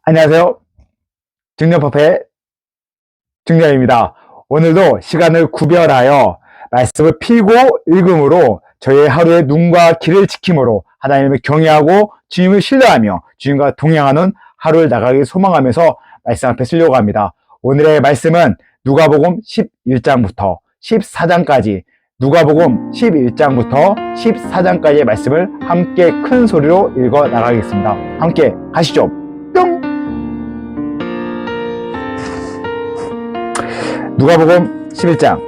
안녕하세요. 중년법의 중년입니다. 오늘도 시간을 구별하여 말씀을 피고 읽음으로 저희의 하루의 눈과 귀를 지킴으로 하나님을 경외하고 주님을 신뢰하며 주님과 동행하는 하루를 나가길 소망하면서 말씀 앞에 쓰려고 합니다. 오늘의 말씀은 누가복음 11장부터 14장까지 누가복음 11장부터 14장까지의 말씀을 함께 큰 소리로 읽어 나가겠습니다. 함께 가시죠. 뿅! 누가복음 11장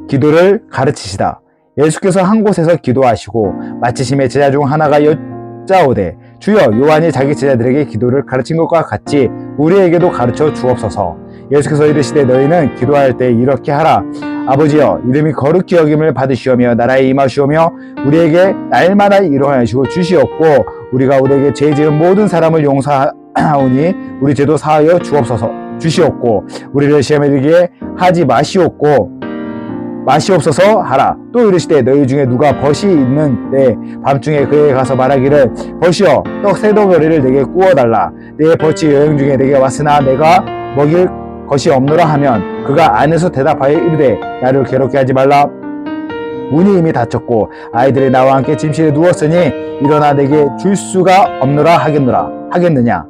기도를 가르치시다. 예수께서 한 곳에서 기도하시고 마치심에 제자 중 하나가 여짜오되 주여 요한이 자기 제자들에게 기도를 가르친 것과 같이 우리에게도 가르쳐 주옵소서. 예수께서 이르시되 너희는 기도할 때 이렇게 하라. 아버지여 이름이 거룩히 여김을 받으시오며 나라에 임하시오며 우리에게 날마다 일어나시고 주시옵고 우리가 우리에게 죄 지은 모든 사람을 용서하오니 우리 죄도 사하여 주시옵고 우리를 시험에 들게 하지 마시옵소서 하라. 또 이르시되 너희 중에 누가 벗이 있는데 밤중에 그에게 가서 말하기를 벗이여 떡 세 덩어리를 내게 구워달라. 내 벗이 여행 중에 내게 왔으나 내가 먹일 것이 없노라 하면 그가 안에서 대답하여 이르되 나를 괴롭게 하지 말라. 문이 이미 닫혔고 아이들이 나와 함께 침실에 누웠으니 일어나 내게 줄 수가 없노라 하겠느냐.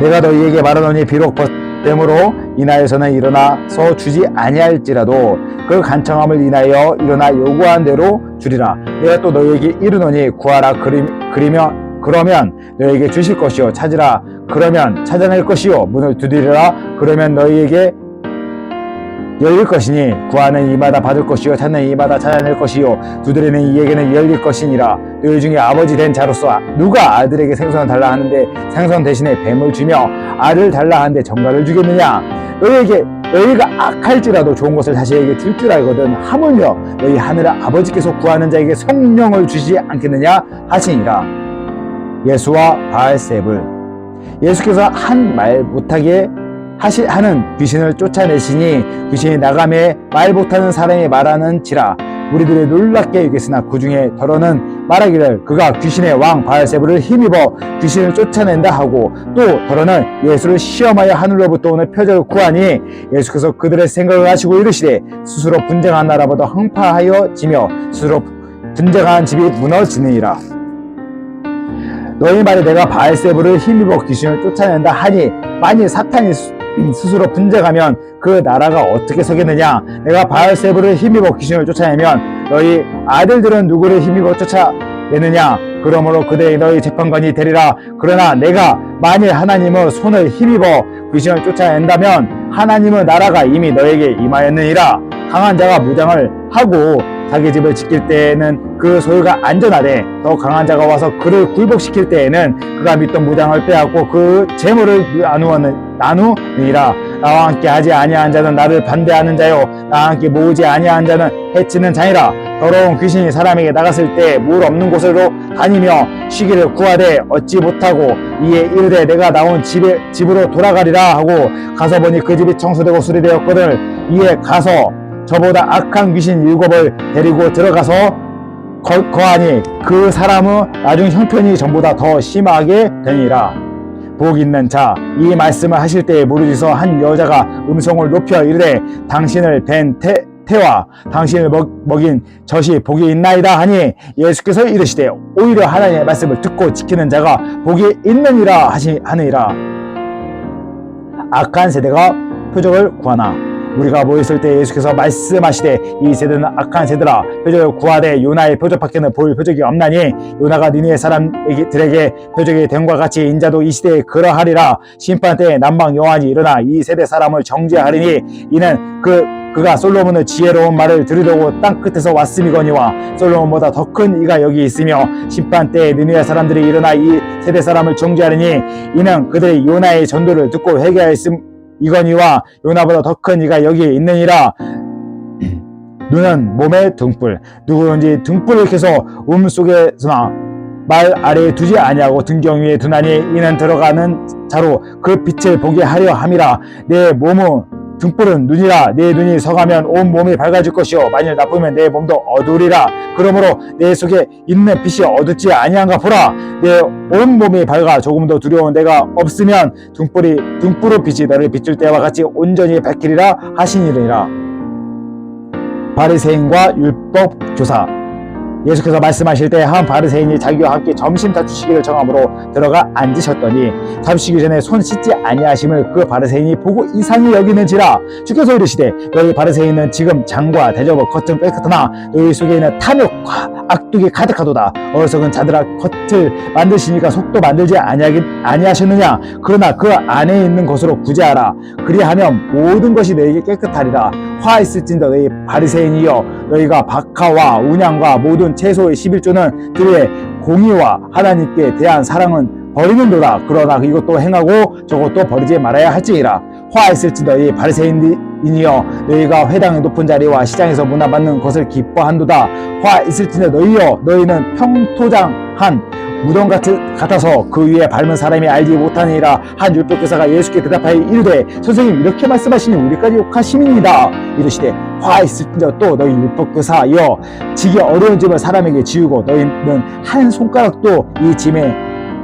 내가 너희에게 말하노니 비록 벗됨으로 인하여서는 일어나서 주지 아니할지라도 그 간청함을 인하여 일어나 요구한 대로 주리라. 내가 또 너희에게 이르노니 구하라 그러면 너희에게 주실 것이요 찾으라 그러면 찾아낼 것이요 문을 두드리라 그러면 너희에게 열릴 것이니 구하는 이마다 받을 것이요 찾는 이마다 찾아낼 것이요 두드리는 이에게는 열릴 것이니라. 너희 중에 아버지 된 자로서 누가 아들에게 생선을 달라 하는데 생선 대신에 뱀을 주며 알을 달라 하는데 정갈을 주겠느냐. 너희가 악할지라도 좋은 것을 자식에게 줄 줄 알거든 하물며 너희 하늘 아버지께서 구하는 자에게 성령을 주시지 않겠느냐 하시니라. 예수와 바알세불. 예수께서 한 말 못하게 하는 귀신을 쫓아내시니 귀신이 나가매 말 못하는 사람이 말하는지라. 우리들이 놀랍게 여겼으나 그 중에 더러는 말하기를 그가 귀신의 왕 바알세불을 힘입어 귀신을 쫓아낸다 하고 또 더러는 예수를 시험하여 하늘로부터 오는 표적을 구하니 예수께서 그들의 생각을 하시고 이르시되 스스로 분쟁한 나라보다 흥파하여지며 스스로 분쟁한 집이 무너지느니라. 너희 말에 내가 바알세불을 힘입어 귀신을 쫓아낸다 하니 만일 사탄이 스스로 분쟁하면 그 나라가 어떻게 서겠느냐. 내가 바알세불을 힘입어 귀신을 쫓아내면 너희 아들들은 누구를 힘입어 쫓아내느냐. 그러므로 그들이 너희 재판관이 되리라. 그러나 내가 만일 하나님의 손을 힘입어 귀신을 쫓아낸다면 하나님의 나라가 이미 너에게 임하였느니라. 강한 자가 무장을 하고 자기 집을 지킬 때에는 그 소유가 안전하되 더 강한 자가 와서 그를 굴복시킬 때에는 그가 믿던 무장을 빼앗고 그 재물을 나누느니라. 나와 함께 하지 아니한 자는 나를 반대하는 자요 나와 함께 모으지 아니한 자는 해치는 자니라. 더러운 귀신이 사람에게 나갔을 때 물 없는 곳으로 다니며 쉬기를 구하되 얻지 못하고 이에 이르되 내가 나온 집으로 돌아가리라 하고 가서 보니 그 집이 청소되고 수리되었거늘 이에 가서 저보다 악한 귀신 7을 데리고 들어가서 거하니 그 사람의 나중 형편이 전보다 더 심하게 되니라. 복 있는 자. 이 말씀을 하실 때에 무르지서 한 여자가 음성을 높여 이르되 당신을 뵌 태와 당신을 먹인 젖이 복이 있나이다 하니 예수께서 이르시되 오히려 하나님의 말씀을 듣고 지키는 자가 복이 있느니라 하느니라. 악한 세대가 표적을 구하나. 우리가 모였을 때 예수께서 말씀하시되 이 세대는 악한 세대라. 표적을 구하되 요나의 표적밖에는 보일 표적이 없나니 요나가 니느웨 사람들에게 표적이 됨과 같이 인자도 이 시대에 그러하리라. 심판 때에 남방 여호와니 일어나 이 세대 사람을 정죄하리니 이는 그가 솔로몬의 지혜로운 말을 들으려고 땅끝에서 왔음이거니와 솔로몬보다 더 큰 이가 여기 있으며 심판 때에 니느웨 사람들이 일어나 이 세대 사람을 정죄하리니 이는 그들이 요나의 전도를 듣고 회개하였음 이거니와 요나보다 더 큰 이가 여기에 있느니라. 눈은 몸의 등불. 누구든지 등불을 켜서 속에서나 말 아래에 두지 아니하고 등경 위에 두나니 이는 들어가는 자로 그 빛을 보게 하려 함이라. 내 몸은 등불은 눈이라. 내 눈이 성하면 온 몸이 밝아질 것이요 만일 나쁘면 내 몸도 어두우리라. 그러므로 내 속에 있는 빛이 어둡지 아니한가 보라. 내 온 몸이 밝아 조금도 두려운 데가 없으면 등불의 빛이 너를 비출 때와 같이 온전히 밝히리라 하시니라. 바리새인과 율법 교사. 예수께서 말씀하실 때 한 바리새인이 자기와 함께 점심 다투시기를 정함으로 들어가 앉으셨더니 다투시기 전에 손 씻지 아니하심을 그 바리새인이 보고 이상히 여기는지라. 주께서 이르시되 너희 바리새인은 지금 장과 대접을 겉은 깨끗하나 너희 속에 있는 탐욕과 악독이 가득하도다. 어리석은 자들아, 겉을 만드시니까 속도 만들지 아니하셨느냐. 그러나 그 안에 있는 것으로 구제하라. 그리하면 모든 것이 너희에게 깨끗하리라. 화 있을진저 너희 바리새인이여, 너희가 박하와 운양과 모든 채소의 11조는 들의 공의와 하나님께 대한 사랑은 버리는도다. 그러나 이것도 행하고 저것도 버리지 말아야 할지니라. 화 있을지 너희 바리새인이여, 너희가 회당의 높은 자리와 시장에서 문화받는 것을 기뻐한도다. 화 있을지니 너희여, 너희는 평토장한 무덤 같아서 그 위에 밟은 사람이 알지 못하니라. 한 율법교사가 예수께 대답하여 이르되 선생님, 이렇게 말씀하시니 우리까지 욕하심이니이다. 이르시되 화 있을진저 또 너희 율법교사여, 지기 어려운 짐을 사람에게 지우고 너희는 한 손가락도 이 짐에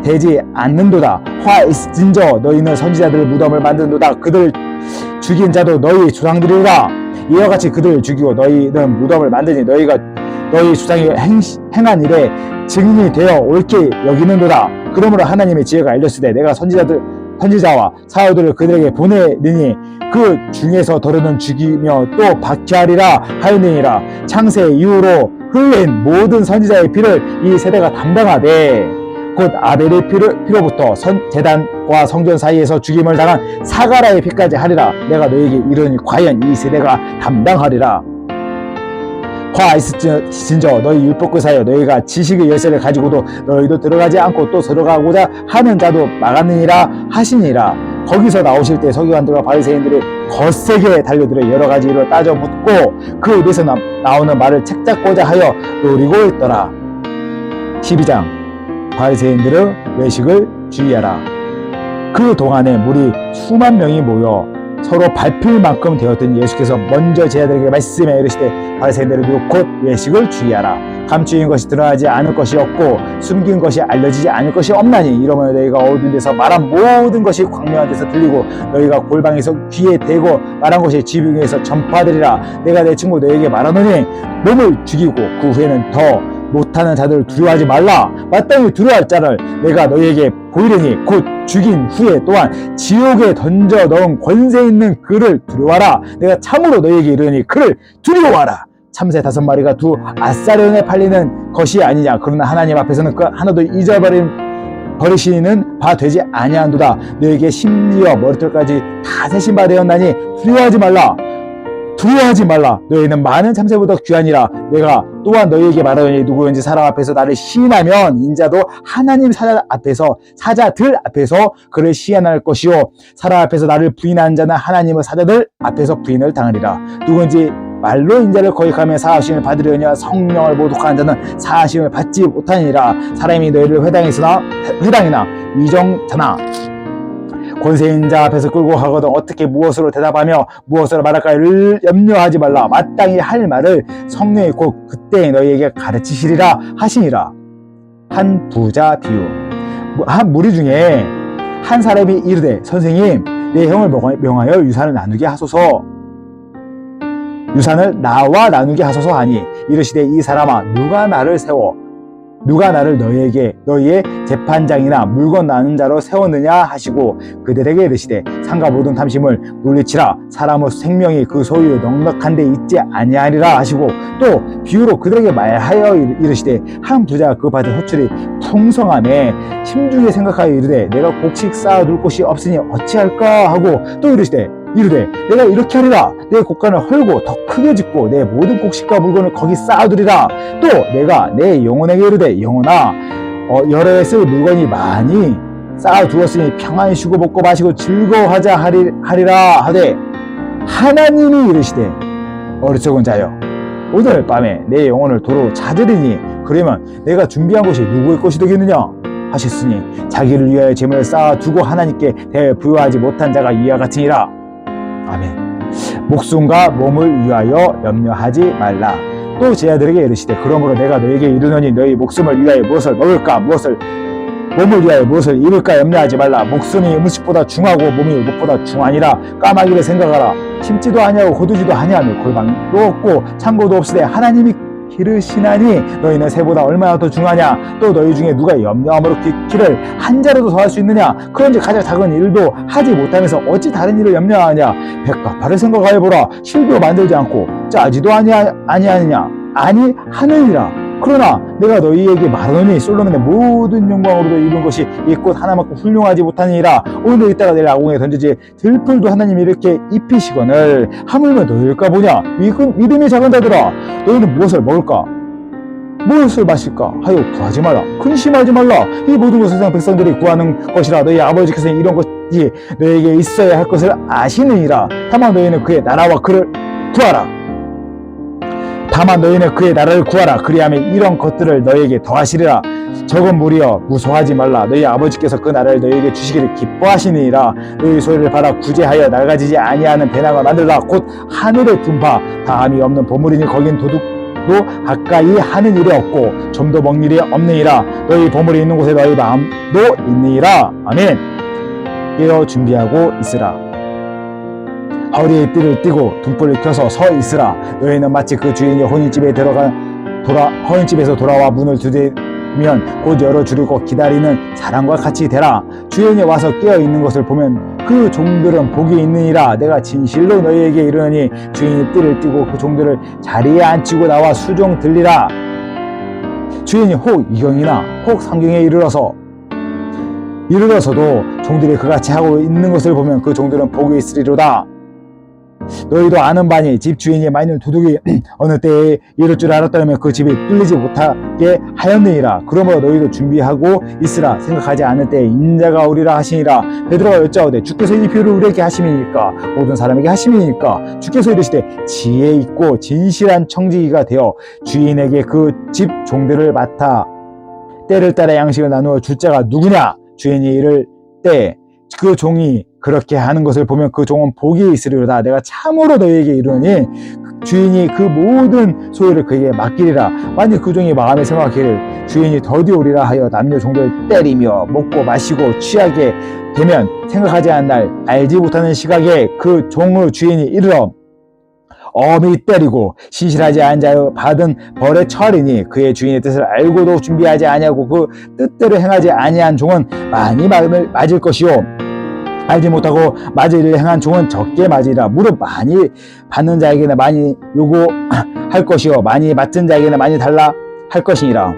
되지 않는도다. 화 있을진저 너희는 선지자들의 무덤을 만든도다. 그들을 죽인 자도 너희 조상들이라. 이와 같이 그들을 죽이고 너희는 무덤을 만드니 너희가 너희 조상이 행한 일에 증인이 되어 옳게 여기는도다. 그러므로 하나님의 지혜가 알렸으되 내가 선지자와 사도들을 그들에게 보내느니 그 중에서 더러는 죽이며 또 박해하리라 하였느니라. 창세 이후로 흘린 모든 선지자의 피를 이 세대가 담당하되 곧 아벨의 피로부터 제단과 성전 사이에서 죽임을 당한 사가라의 피까지 하리라. 내가 너에게 이르니 과연 이 세대가 담당하리라. 화 있을진저 너희 율법교사여, 너희가 지식의 열쇠를 가지고도 너희도 들어가지 않고 또 들어가고자 하는 자도 막았느니라 하시니라. 거기서 나오실 때 서기관들과 바리새인들이 거세게 달려들어 여러 가지 일로 따져 묻고 그 입에서 나오는 말을 책잡고자 하여 노리고 있더라. 12장. 바리새인들의 외식을 주의하라. 그 동안에 무리 수만 명이 모여 서로 밟힐 만큼 되었더니 예수께서 먼저 제자들에게 말씀해 이르시되 바리새인들을 두고 곧 외식을 주의하라. 감추인 것이 드러나지 않을 것이 없고 숨긴 것이 알려지지 않을 것이 없나니 이러면 너희가 어두운 데서 말한 모든 것이 광명한 데서 들리고 너희가 골방에서 귀에 대고 말한 것이 지붕에서 전파되리라. 내가 내 친구 너희에게 말하노니 몸을 죽이고 그 후에는 더 못하는 자들을 두려워하지 말라. 마땅히 두려워할 자를 내가 너희에게 보이려니 곧 죽인 후에 또한 지옥에 던져 넣은 권세 있는 그를 두려워하라. 내가 참으로 너희에게 이르니 그를 두려워하라. 참새 5마리가 두 아사련에 팔리는 것이 아니냐. 그러나 하나님 앞에서는 그 하나도 버리시는 바 되지 아니한도다. 너에게 심지어 머리털까지 다 세신 바 되었나니 두려워하지 말라. 너희는 많은 참새보다 귀하니라. 내가 또한 너희에게 말하노니 누구든지 사람 앞에서 나를 시인하면 인자도 하나님 사자들 앞에서 그를 시인할 것이요 사람 앞에서 나를 부인하는 자는 하나님의 사자들 앞에서 부인을 당하리라. 누구든지 말로 인자를 거역하며 사하심을 받으려냐 성령을 모독하는 자는 사하심을 받지 못하니라. 사람이 너희를 회당이나 위정자나 권세인 자 앞에서 끌고 가거든 어떻게 무엇으로 대답하며 무엇으로 말할까를 염려하지 말라. 마땅히 할 말을 성령이 곧 그때 너희에게 가르치시리라 하시니라. 한 부자 비유. 한 무리 중에 한 사람이 이르되 선생님, 내 형을 명하여 유산을 나누게 하소서. 유산을 나와 나누게 하소서 하니 이르시되 이 사람아, 누가 나를 너희의 재판장이나 물건 나눈 자로 세웠느냐 하시고 그들에게 이르시되 상가 모든 탐심을 물리치라. 사람의 생명이 그 소유에 넉넉한 데 있지 아니하리라 하시고 또 비유로 그들에게 말하여 이르시되 한 부자가 그 받은 호출이 풍성함에 심중에 생각하여 이르되 내가 곡식 쌓아둘 곳이 없으니 어찌할까 하고 또 이르되 내가 이렇게 하리라. 내 곡간을 헐고 더 크게 짓고 내 모든 곡식과 물건을 거기 쌓아두리라. 또 내가 내 영혼에게 이르되 영혼아, 여러 해 쓸 물건이 많이 쌓아두었으니 평안히 쉬고 먹고 마시고 즐거워하자 하리라 하되 하나님이 이르시되 어리석은 자여, 오늘 밤에 내 영혼을 도로 찾으리니 그러면 내가 준비한 것이 누구의 것이 되겠느냐 하셨으니 자기를 위하여 재물을 쌓아두고 하나님께 대부여하지 못한 자가 이와 같으니라. 아멘. 목숨과 몸을 위하여 염려하지 말라. 또 제자들에게 이르시되 그러므로 내가 너에게 이르노니 너희 목숨을 위하여 무엇을 먹을까 몸을 위하여 무엇을 입을까 염려하지 말라. 목숨이 음식보다 중하고 몸이 무엇보다 중하니라. 까마귀를 생각하라. 심지도 아니하고 거두지도 아니하며 골방도 없고 창고도 없으되 하나님이 기르시나니 너희는 새보다 얼마나 더 중하냐. 또 너희 중에 누가 염려함으로 길을 한 자라도 더할 수 있느냐. 그런즉 가장 작은 일도 하지 못하면서 어찌 다른 일을 염려하냐. 백과 발을 생각하여 보라. 실도 만들지 않고 짜지도 아니하느냐. 아니 하느니라. 그러나 내가 너희에게 말하노니 솔로몬의 모든 영광으로도 이룬 것이 이 꽃 하나만큼 훌륭하지 못하니라. 오늘 있다가 내일 아궁에 던지지 들풀도 하나님이 이렇게 입히시거늘 하물며 너희일까 보냐. 믿음이 작은 자들아, 너희는 무엇을 먹을까 무엇을 마실까 하여 구하지 말라. 근심하지 말라. 이 모든 것 세상 백성들이 구하는 것이라. 너희 아버지께서 이런 것이 너희에게 있어야 할 것을 아시느니라. 다만 너희는 그의 나라와 그를 구하라. 다만 너희는 그의 나라를 구하라. 그리하면 이런 것들을 너희에게 더하시리라. 적은 무리여 무소하지 말라. 너희 아버지께서 그 나라를 너희에게 주시기를 기뻐하시니라. 너희 소리를 받아 구제하여 낡아지지 아니하는 배낭을 만들라. 곧 하늘의 분파 다함이 없는 보물이니 거긴 도둑도 가까이 하는 일이 없고 좀도 먹는 일이 없느니라. 너희 보물이 있는 곳에 너희 마음도 있느니라. 아멘. 깨어 준비하고 있으라. 허리에 띠를 띠고 등불을 켜서 서 있으라. 너희는 마치 그 주인이 혼인집에서 돌아와 문을 두드리면 곧 열어주려고 기다리는 사람과 같이 되라. 주인이 와서 깨어 있는 것을 보면 그 종들은 복이 있느니라. 내가 진실로 너희에게 이르노니 주인이 띠를 띠고 그 종들을 자리에 앉히고 나와 수종 들리라. 주인이 혹 이경이나 혹 삼경에 이르러서도 종들이 그같이 하고 있는 것을 보면 그 종들은 복이 있으리로다. 너희도 아는 바니 집 주인이 만일 도둑이 어느 때에 이럴 줄 알았다면 그 집이 뚫리지 못하게 하였느니라. 그러므로 너희도 준비하고 있으라. 생각하지 않을 때에 인자가 오리라 하시니라. 베드로가 여짜오되 주께서 이 비유를 우리에게 하심이니까 모든 사람에게 하심이니까. 주께서 이르시되 지혜 있고 진실한 청지기가 되어 주인에게 그 집 종들을 맡아 때를 따라 양식을 나누어 줄 자가 누구냐. 주인이 이를 때 그 종이 그렇게 하는 것을 보면 그 종은 복이 있으리로다. 내가 참으로 너희에게 이르노니 주인이 그 모든 소유를 그에게 맡기리라. 만일 그 종이 마음에 생각하기를 주인이 더디 오리라 하여 남녀 종들을 때리며 먹고 마시고 취하게 되면 생각하지 않은 날 알지 못하는 시각에 그 종의 주인이 이르러 엄히 때리고 신실하지 않은 자여 받은 벌에 처하리니 그의 주인의 뜻을 알고도 준비하지 아니하고 그 뜻대로 행하지 아니한 종은 많이 맞을 것이요 알지 못하고 맞을 일을 행한 종은 적게 맞으리라. 무릇 많이 받는 자에게는 많이 요구할 것이요 많이 맡은 자에게는 많이 달라 할 것이니라.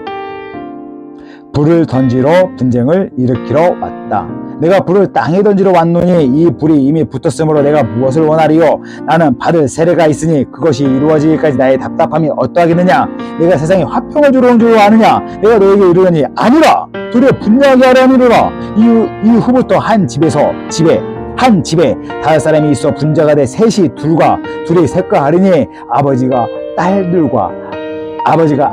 불을 던지러 분쟁을 일으키러 왔다. 내가 불을 땅에 던지러 왔노니 이 불이 이미 붙었으므로 내가 무엇을 원하리요. 나는 받을 세례가 있으니 그것이 이루어지기까지 나의 답답함이 어떠하겠느냐. 내가 세상에 화평을 주러 온 줄 아느냐. 내가 너에게 이르노니 아니라 둘이 분명하게 하려 하니라. 이후부터 한 집에 5 있어 분자가 돼 셋이 둘이 셋과 하리니 아버지가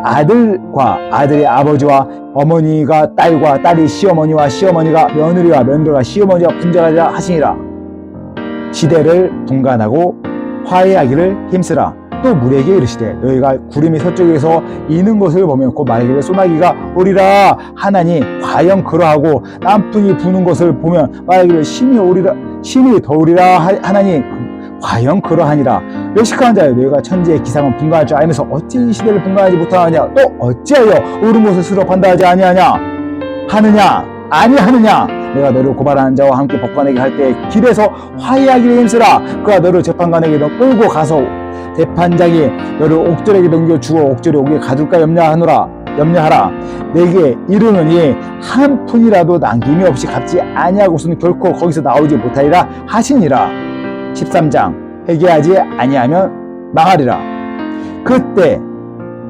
아들과 아들이 아버지와 어머니가 딸과 딸이 시어머니와 시어머니가 며느리와 며느리가 시어머니와 분자가 되라 하시니라. 시대를 분간하고 화해하기를 힘쓰라. 또 무리에게 이르시되 너희가 구름이 서쪽에서 이는 것을 보면 곧 말기를 소나기가 오리라 하나니 과연 그러하고 남풍이 부는 것을 보면 말기를 심히 더우리라 하나니 과연 그러하니라. 외식하는 자여 너희가 천지의 기상은 분간할 줄 알면서 어찌 이 시대를 분간하지 못하느냐. 또 어찌하여 옳은 것을 스스로 판단하지 아니하느냐. 아니하느냐. 내가 너를 고발하는 자와 함께 법관에게 할 때 길에서 화해하기를 힘쓰라. 그가 너를 재판관에게 끌고 가서 재판장이 너를 옥졸에게 넘겨주어 옥졸이 옥에 가둘까 염려하라. 내게 이르노니 한 푼이라도 남김이 없이 갚지 아니하고서는 결코 거기서 나오지 못하리라 하시니라. 13장 회개하지 아니하면 망하리라. 그때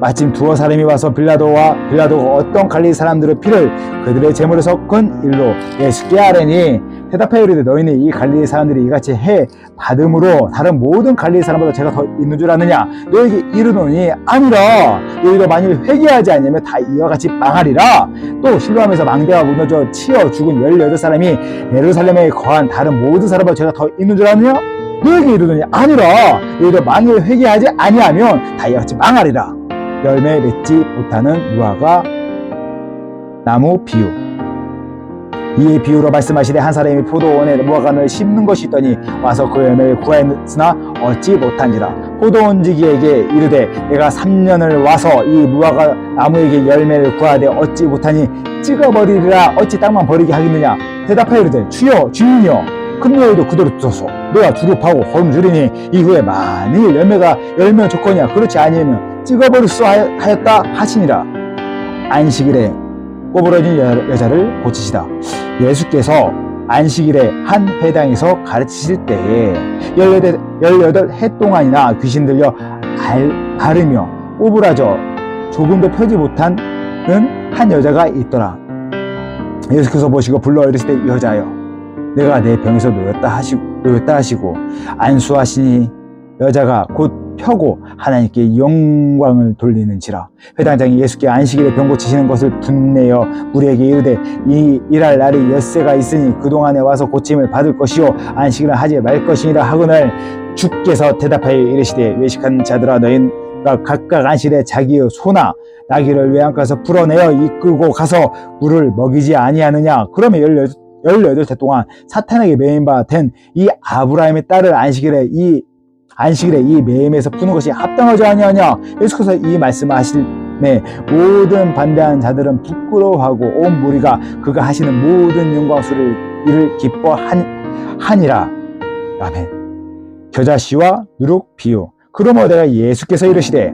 마침 두어 사람이 와서 빌라도가 어떤 갈릴리 사람들의 피를 그들의 제물에 섞은 일로 예수께 아뢰니 대답하여 이르되 너희는 이 갈릴리 사람들이 이같이 해 받음으로 다른 모든 갈릴리 사람보다 제가 더 있는 줄 아느냐. 너희에게 이르노니 아니라. 너희가 만일 회개하지 않으면 다 이와 같이 망하리라. 또 실로암에서 망대가 무너져 치어 죽은 18사람이 예루살렘에 거한 다른 모든 사람보다 제가 더 있는 줄 아느냐. 너에게 이르노니 아니라 너희도 만일 회개하지 아니하면 다 이같이 망하리라. 열매 맺지 못하는 무화과 나무 비유. 이에 비유로 말씀하시되 한 사람이 포도원에 무화과를 심는 것이 있더니 와서 그 열매를 구하였으나 얻지 못한지라. 포도원지기에게 이르되 내가 3년을 와서 이 무화과 나무에게 열매를 구하되 얻지 못하니 찍어버리리라 어찌 땅만 버리게 하겠느냐. 대답하여 이르되 주여 주인이여 큰 너희도 그대로 두소서. 너가 두루 파고 거름 주리니 이후에 만일 열매가 좋거니와 그렇지 아니하면 찍어버릴수 하였다 하시니라. 안식일에 꼬부러진 여자를 고치시다. 예수께서 안식일에 한 회당에서 가르치실 때에 18해 동안이나 귀신 들려 앓으며 꼬부라져 조금도 펴지 못하는 한 여자가 있더라. 예수께서 보시고 불러 이르시되 여자여 내가 내 병에서 놓였다 하시고 안수하시니 여자가 곧 펴고 하나님께 영광을 돌리는지라. 회당장이 예수께 안식일에 병 고치시는 것을 분내어 우리에게 이르되 이 일할 날이 엿새가 있으니 그동안에 와서 고침을 받을 것이요 안식일을 하지 말 것이니라 하거늘 주께서 대답하여 이르시되 외식한 자들아 너희가 각각 안식일에 자기의 소나 나귀를 외양가에서 풀어내어 이끌고 가서 물을 먹이지 아니하느냐. 그러면 18해 동안 사탄에게 매임바 된 이 아브라함의 딸을 안식일에 이 매임에서 푸는 것이 합당하지 아니하냐. 예수께서 이 말씀을 하실매 모든 반대한 자들은 부끄러워하고 온 무리가 그가 하시는 모든 영광스러운 일을 기뻐하니라. 아멘. 겨자씨와 누룩 비유. 그러므로 내가 예수께서 이르시되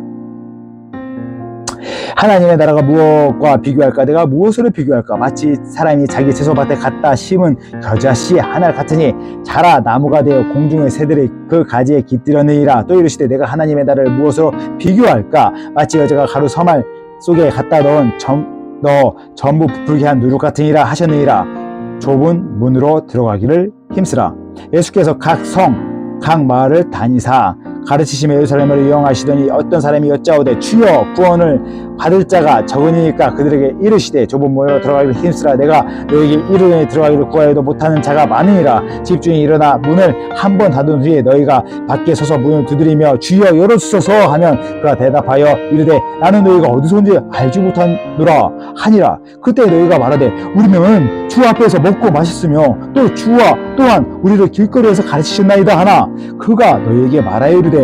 하나님의 나라가 무엇과 비교할까? 내가 무엇으로 비교할까? 마치 사람이 자기 채소밭에 갖다 심은 겨자씨 하나 같으니 자라 나무가 되어 공중의 새들이 그 가지에 깃들었느니라. 또 이르시되 내가 하나님의 나라를 무엇으로 비교할까? 마치 여자가 가루 서말 속에 갖다 넣어 전부 부풀게 한 누룩 같으니라 하셨느니라. 좁은 문으로 들어가기를 힘쓰라. 예수께서 각 성, 각 마을을 다니사 가르치시며 예루살렘을 이용하시더니 어떤 사람이 여짜오되 주여 구원을 받을 자가 적으니까 그들에게 이르시되 좁은 문으로 들어가기를 힘쓰라. 내가 너에게 이르노니 들어가기를 구하여도 못하는 자가 많으니라. 집주인이 일어나 문을 한 번 닫은 후에 너희가 밖에 서서 문을 두드리며 주여 열어주소서 하면 그가 대답하여 이르되 나는 너희가 어디서 온지 알지 못하노라 하니라. 그때 너희가 말하되 우리는 주 앞에서 먹고 마셨으며 또 주와 또한 우리를 길거리에서 가르치셨나이다 하나. 그가 너희에게 말하여 이르되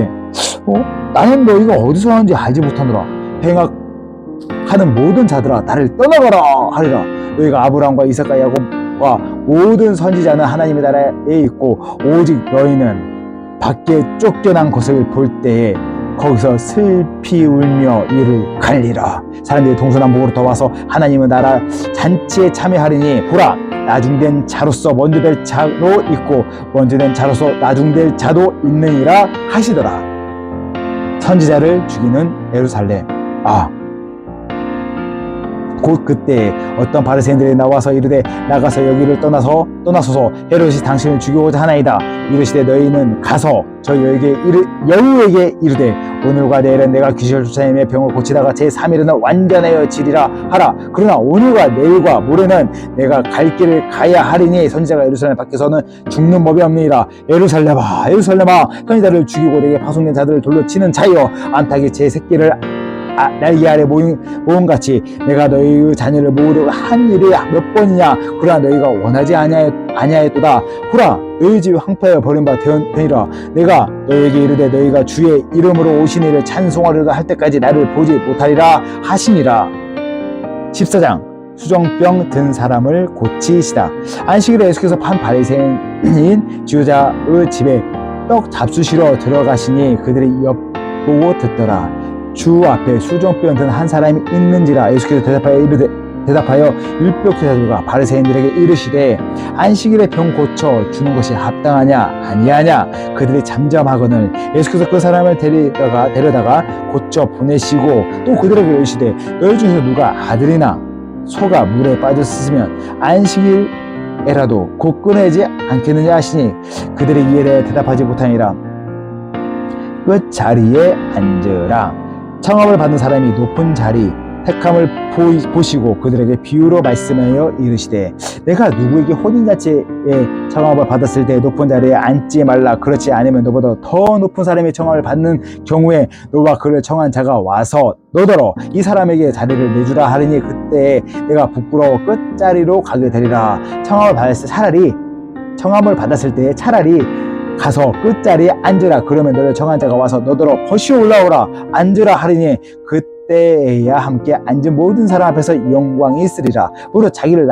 나는 너희가 어디서 왔는지 알지 못하노라. 행악하는 모든 자들아 나를 떠나가라 하리라. 너희가 아브라함과 이삭과 야곱과 모든 선지자는 하나님의 나라에 있고 오직 너희는 밖에 쫓겨난 것을 볼 때에 거기서 슬피 울며 이를 갈리라. 사람들이 동서남북으로 더 와서 하나님의 나라 잔치에 참여하리니 보라 나중된 자로서 먼저 될 자도 있고 먼저 된 자로서 나중될 자도 있느니라 하시더라. 선지자를 죽이는 예루살렘. 곧 그때 어떤 바리새인들이 나와서 이르되 나가서 여기를 떠나소서 헤롯이 당신을 죽이고자 하나이다. 이르시되 너희는 가서 저 여우에게 이르되 오늘과 내일은 내가 귀신을 쫓아내며 병을 고치다가 제3일은 완전하여 지리라 하라. 그러나 오늘과 내일과 모레는 내가 갈 길을 가야 하리니 선지자가 예루살렘 밖에서는 죽는 법이 없느니라. 예루살렘아 예루살렘아 선지자를 죽이고 내게 파송된 자들을 돌로 치는 자여 안팎에 제 새끼를 날개 아래 모음같이 내가 너희의 자녀를 모으려고 한 일이 몇 번이냐. 그러나 너희가 원하지 아니하였도다. 보라 너희 집이 황폐하여 버림바 되니라. 내가 너희에게 이르되 너희가 주의 이름으로 오신 이를 찬송하려다 할 때까지 나를 보지 못하리라 하시니라. 14장 수정병 든 사람을 고치시다. 안식일에 예수께서 판 바리새인인 지도자의 집에 떡 잡수시러 들어가시니 그들이 엿보고 듣더라. 주 앞에 수정병 든 한 사람이 있는지라. 예수께서 대답하여 율법교사들과 바리새인들에게 이르시되 안식일에 병 고쳐 주는 것이 합당하냐 아니하냐. 그들이 잠잠하거늘 예수께서 그 사람을 데려다가 고쳐 보내시고 또 그들에게 이르시되 너희 중에서 누가 아들이나 소가 물에 빠졌으면 안식일에라도 곧 꺼내지 않겠느냐 하시니 그들이 이에 대해 대답하지 못하니라. 끝 자리에 앉으라. 청함을 받은 사람이 높은 자리 택함을 보시고 그들에게 비유로 말씀하여 이르시되 내가 누구에게 혼인잔치에 청함을 받았을 때 높은 자리에 앉지 말라. 그렇지 않으면 너보다 더 높은 사람이 청함을 받는 경우에 너와 그를 청한 자가 와서 너더러 이 사람에게 자리를 내주라 하리니 그때 내가 부끄러워 끝자리로 가게 되리라. 청함을 받았을 때 차라리 가서 끝자리에 앉으라. 그러면 너를 청한 자가 와서 너더러 벗이 올라오라 앉으라 하리니 그때야 함께 앉은 모든 사람 앞에서 영광이 있으리라. 무릇 자기를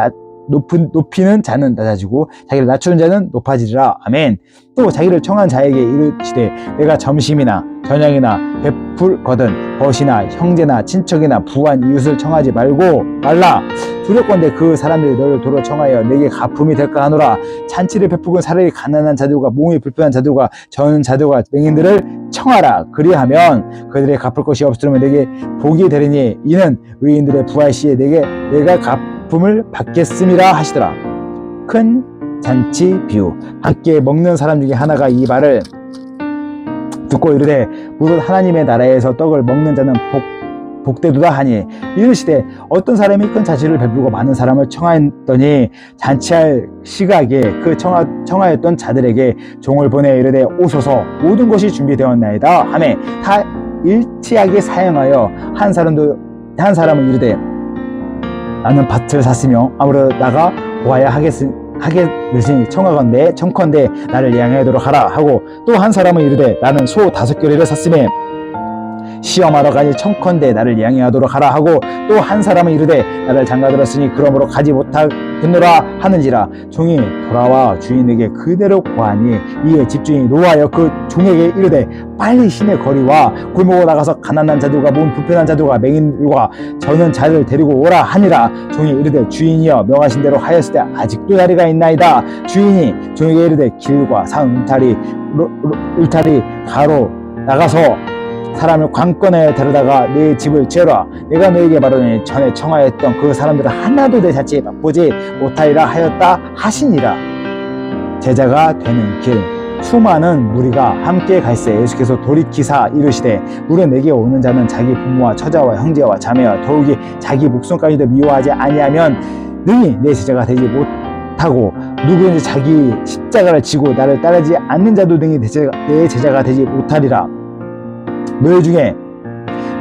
높이는 자는 낮아지고 자기를 낮추는 자는 높아지리라. 아멘. 또 자기를 청한 자에게 이르시되 내가 점심이나 저녁이나 베풀거든 벗이나 형제나 친척이나 부한 이웃을 청하지 말라. 두렵건대 그 사람들이 너를 도로 청하여 내게 가품이 될까 하노라. 잔치를 베푸고 차라리 가난한 자들과 몸이 불편한 자들과 저는 자들과 맹인들을 청하라. 그리하면 그들의 갚을 것이 없으면 내게 복이 되리니 이는 의인들의 부활 시에 내가 갚음을 받겠음이라 하시더라. 큰 잔치 비유. 함께 먹는 사람 중에 하나가 이 말을 듣고 이르되 무릇 하나님의 나라에서 떡을 먹는 자는 복되도다 하니 이르시되 어떤 사람이 큰 잔치를 베풀고 많은 사람을 청하였더니 잔치할 시각에 그 청하였던 자들에게 종을 보내 이르되 오소서 모든 것이 준비되었나이다 하매 다 일치하게 사용하여 한 사람은 이르되 나는 밭을 샀으며 아무래도 나가 보아야 하겠으니 청컨대 나를 양해하도록 하라 하고 또 한 사람은 이르되 나는 소 5겨레를 샀으며 시험하러 가니 청컨대 나를 양해하도록 하라 하고 또 한 사람은 이르되 나를 장가들었으니 그러므로 가지 못하겠노라 하는지라. 종이 돌아와 주인에게 그대로 고하니 이에 집주인이 노하여 그 종에게 이르되 빨리 시내 거리와 골목으로 나가서 가난한 자들과 몸 불편한 자들과 맹인들과 저는 자를 데리고 오라 하니라. 종이 이르되 주인이여 명하신 대로 하였을 때 아직도 자리가 있나이다. 주인이 종에게 이르되 길과 산 울타리 가로 나가서 사람을 관건에 데려다가 내 집을 재라. 내가 너에게 말하노니 전에 청하였던 그 사람들은 하나도 내 자치에 맛보지 못하리라 하였다 하시니라. 제자가 되는 길. 수많은 무리가 함께 갈새 예수께서 돌이키사 이르시되 무릇 내게 오는 자는 자기 부모와 처자와 형제와 자매와 더욱이 자기 목숨까지도 미워하지 아니하면 능히 내 제자가 되지 못하고 누구든지 자기 십자가를 지고 나를 따르지 않는 자도 능히 내 제자가 되지 못하리라. 너희 중에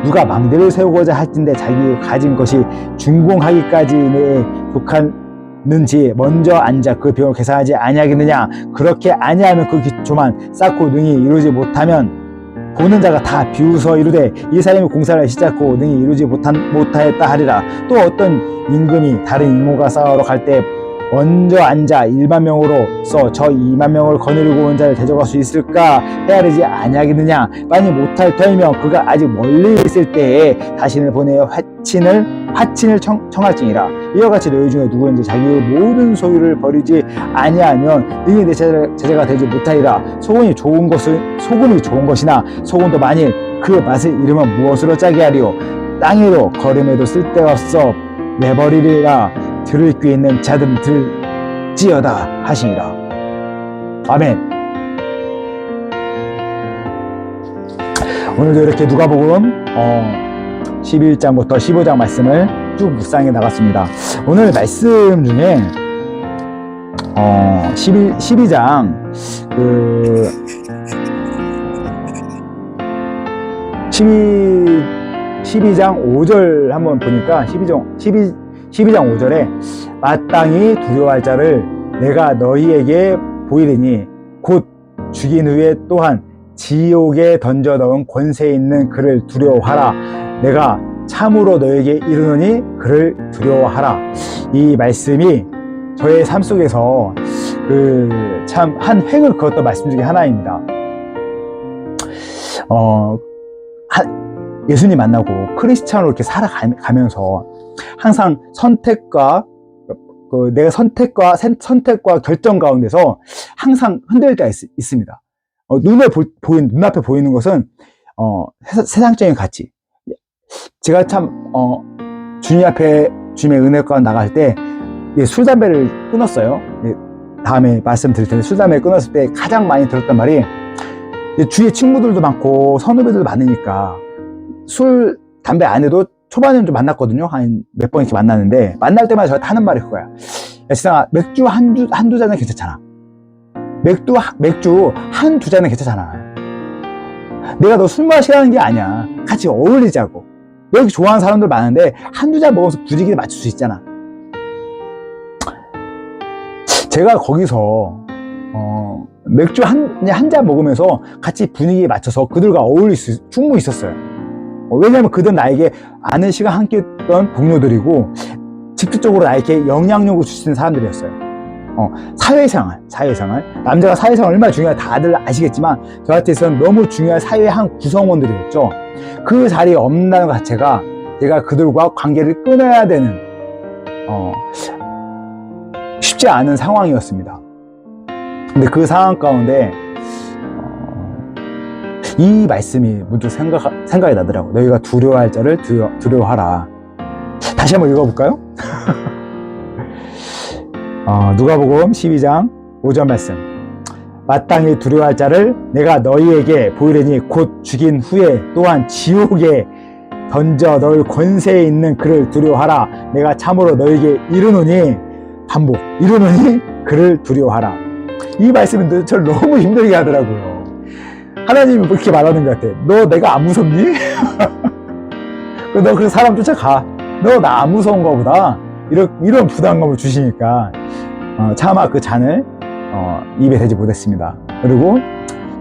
누가 망대를 세우고자 할진대 자기 가진 것이 준공하기까지 내에 족하는지 먼저 앉아 그 비용을 계산하지 아니하겠느냐. 그렇게 아니하면 그 기초만 쌓고 능히 이루지 못하면 보는 자가 다 비웃어 이르되 이 사람이 공사를 시작하고 능히 이루지 못하였다 하리라. 또 어떤 임금이 다른 임금과 싸우러 갈 때 먼저 앉아 1만 명으로서 저 2만 명을 거느리고 온 자를 대적할 수 있을까 헤아리지 아니하겠느냐. 만일 못할 터이면 그가 아직 멀리 있을 때에 자신을 보내어 화친을 청할지니라. 이와 같이 너희 중에 누구든지 자기의 모든 소유를 버리지 아니하면 능히 내 제자가 되지 못하리라. 소금이 좋은 것이나 소금도 만일 그 맛을 잃으면 무엇으로 짜게 하리요. 땅에도 거름에도 쓸데없어 내버리리라. 들을 귀 있는 자들은 들지어다 하시니라. 아멘. 오늘도 이렇게 누가복음 11장부터 15장 말씀을 쭉 묵상해 나갔습니다. 오늘 말씀 중에 12장 12장 5절 한번 보니까 12장 5절에 마땅히 두려워할 자를 내가 너희에게 보이리니 곧 죽인 후에 또한 지옥에 던져 넣은 권세 있는 그를 두려워하라. 내가 참으로 너에게 이르노니 그를 두려워하라. 이 말씀이 저의 삶 속에서 참 한 획을 그었던 말씀 중에 하나입니다. 예수님 만나고 크리스찬으로 이렇게 살아가면서 항상 선택과 내가 선택과 결정 가운데서 항상 흔들릴 때가 있습니다. 눈앞에 보이는 것은 세상적인 가치. 제가 참 주님 앞에 주님의 은혜 가운데 나갈 때 술 담배를 끊었어요. 다음에 말씀드릴 텐데 술 담배를 끊었을 때 가장 많이 들었던 말이 주위에 친구들도 많고 선후배들도 많으니까 술 담배 안 해도 초반에는 좀 만났거든요. 한 몇 번 이렇게 만났는데, 만날 때마다 저한테 하는 말이 그거야. 야, 지상아, 맥주 한두 잔은 괜찮잖아. 맥주 한두 잔은 괜찮잖아. 내가 너 술 마시라는 게 아니야. 같이 어울리자고. 너 이렇게 좋아하는 사람들 많은데, 한두 잔 먹어서 분위기를 맞출 수 있잖아. 제가 거기서, 맥주 한 잔 먹으면서 같이 분위기에 맞춰서 그들과 어울릴 수 충분히 있었어요. 왜냐하면 그들은 나에게 아는 시간 함께 했던 동료들이고, 직접적으로 나에게 영향력을 주시는 사람들이었어요. 사회생활. 남자가 사회생활 얼마나 중요한지 다들 아시겠지만, 저한테 있어서는 너무 중요한 사회의 한 구성원들이었죠. 그 자리에 없는다는 것 자체가 제가 그들과 관계를 끊어야 되는, 쉽지 않은 상황이었습니다. 근데 그 상황 가운데, 이 말씀이 문득 생각이 나더라고요. 너희가 두려워할 자를 두려워하라. 다시 한번 읽어볼까요? 누가복음 12장 5절 말씀. 마땅히 두려워할 자를 내가 너희에게 보이려니 곧 죽인 후에 또한 지옥에 던져 넣을 권세에 있는 그를 두려워하라. 내가 참으로 너희에게 이르노니, 반복, 이르노니 그를 두려워하라. 이 말씀은 저를 너무 힘들게 하더라고요. 하나님이 그렇게 말하는 것 같아. 너 내가 안 무섭니? 너 그 사람 쫓아가. 너 나 안 무서운가 보다. 이런 부담감을 주시니까 차마 그 잔을 입에 대지 못했습니다. 그리고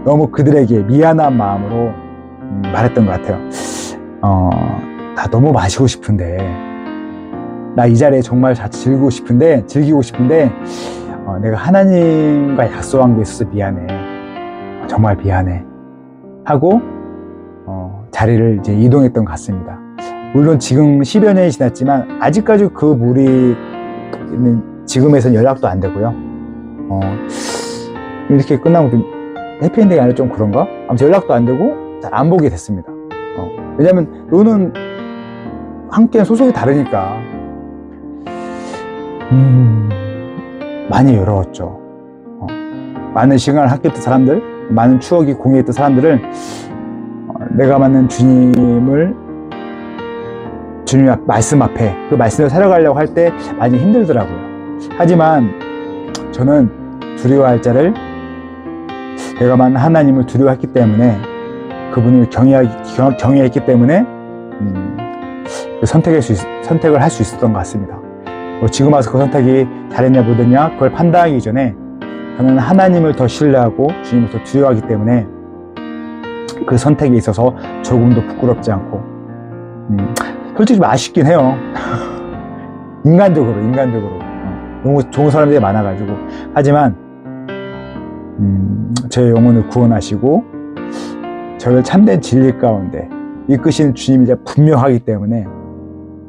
너무 그들에게 미안한 마음으로 말했던 것 같아요. 나 너무 마시고 싶은데, 나 이 자리에 정말 즐기고 싶은데 내가 하나님과 약속한 게 있어서 미안해. 정말 미안해. 하고 자리를 이제 이동했던 것 같습니다. 물론 지금 10여 년이 지났지만 아직까지 그 무리는 지금에선 연락도 안 되고요. 이렇게 끝나면 좀 해피엔딩이 아니라 좀 그런가? 아무튼 연락도 안 되고 잘 안 보게 됐습니다. 왜냐면 너는 함께 소속이 다르니까. 많이 외로웠죠. 많은 시간을 함께했던 사람들, 많은 추억이 공유했던 사람들을 내가 만난 주님의 말씀 앞에 그 말씀을 살아가려고 할 때 많이 힘들더라고요. 하지만 저는 두려워할 자를 내가 만난 하나님을 두려워했기 때문에, 그분을 경외했기 때문에 선택을 할 수 있었던 것 같습니다. 지금 와서 그 선택이 잘했냐 못했냐 그걸 판단하기 전에 저는 하나님을 더 신뢰하고 주님을 더 두려워하기 때문에 그 선택에 있어서 조금도 부끄럽지 않고, 솔직히 좀 아쉽긴 해요. 인간적으로 너무 좋은 사람들이 많아가지고. 하지만 제 영혼을 구원하시고 저를 참된 진리 가운데 이끄시는 주님이 이제 분명하기 때문에,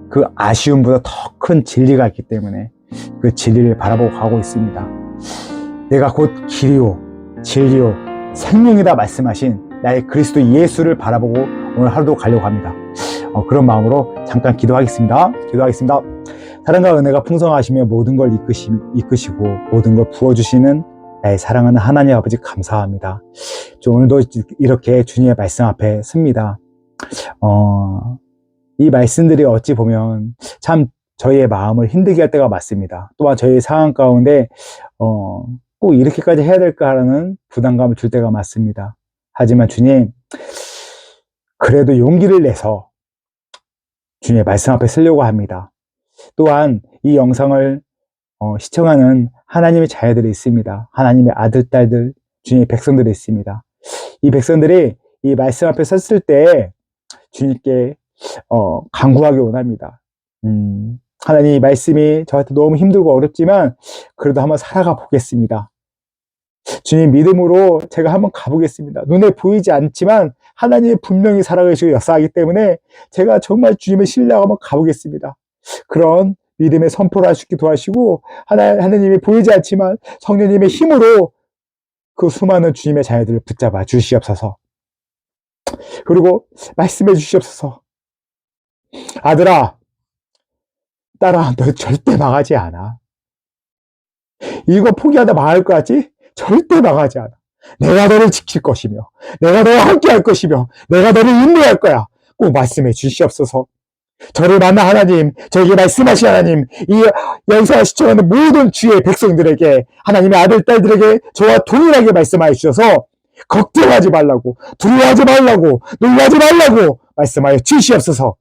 그 아쉬움보다 더 큰 진리가 있기 때문에 그 진리를 바라보고 가고 있습니다. 내가 곧 길이요 진리요 생명이다 말씀하신 나의 그리스도 예수를 바라보고 오늘 하루도 가려고 합니다. 그런 마음으로 잠깐 기도하겠습니다. 사랑과 은혜가 풍성하시며 모든 걸 이끄시고 모든 걸 부어주시는 나의 사랑하는 하나님 아버지, 감사합니다. 오늘도 이렇게 주님의 말씀 앞에 섭니다. 이 말씀들이 어찌 보면 참 저희의 마음을 힘들게 할 때가 많습니다. 또한 저희의 상황 가운데 꼭 이렇게까지 해야 될까 하는 부담감을 줄 때가 많습니다. 하지만 주님, 그래도 용기를 내서 주님의 말씀 앞에 쓰려고 합니다. 또한 이 영상을 시청하는 하나님의 자녀들이 있습니다. 하나님의 아들, 딸들, 주님의 백성들이 있습니다. 이 백성들이 이 말씀 앞에 섰을 때 주님께 간구하기 원합니다. 하나님, 이 말씀이 저한테 너무 힘들고 어렵지만 그래도 한번 살아가 보겠습니다. 주님, 믿음으로 제가 한번 가보겠습니다. 눈에 보이지 않지만 하나님이 분명히 살아계시고 역사하기 때문에 제가 정말 주님의 신뢰하고 한번 가보겠습니다. 그런 믿음의 선포를 할 수 있게 도와주시고, 하나님이 보이지 않지만 성령님의 힘으로 그 수많은 주님의 자녀들을 붙잡아 주시옵소서. 그리고 말씀해 주시옵소서. 아들아, 딸아, 너 절대 망하지 않아. 이거 포기하다 망할 것 같지? 절대 망하지 않아. 내가 너를 지킬 것이며 내가 너와 함께 할 것이며 내가 너를 인도할 거야. 꼭 말씀해 주시옵소서. 저를 만나 하나님, 저에게 말씀하신 하나님, 이 영상을 시청하는 모든 주의 백성들에게, 하나님의 아들, 딸들에게 저와 동일하게 말씀하여 주셔서 걱정하지 말라고, 두려워하지 말라고, 놀라지 말라고 말씀하여 주시옵소서.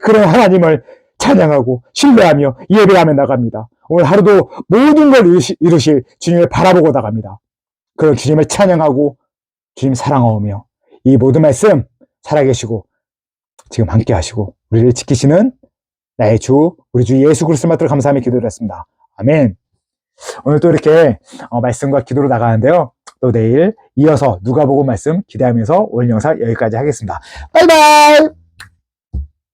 그런 하나님을 찬양하고 신뢰하며 예배하며 나갑니다. 오늘 하루도 모든 걸 이루실 주님을 바라보고 나갑니다. 그런 주님을 찬양하고 주님 사랑하오며 이 모든 말씀 살아계시고 지금 함께 하시고 우리를 지키시는 나의 주, 우리 주 예수 그리스도 받들어 감사하며 기도를 했습니다. 아멘. 오늘 또 이렇게 말씀과 기도로 나가는데요. 또 내일 이어서 누가복음 말씀 기대하면서 오늘 영상 여기까지 하겠습니다. 바이바이!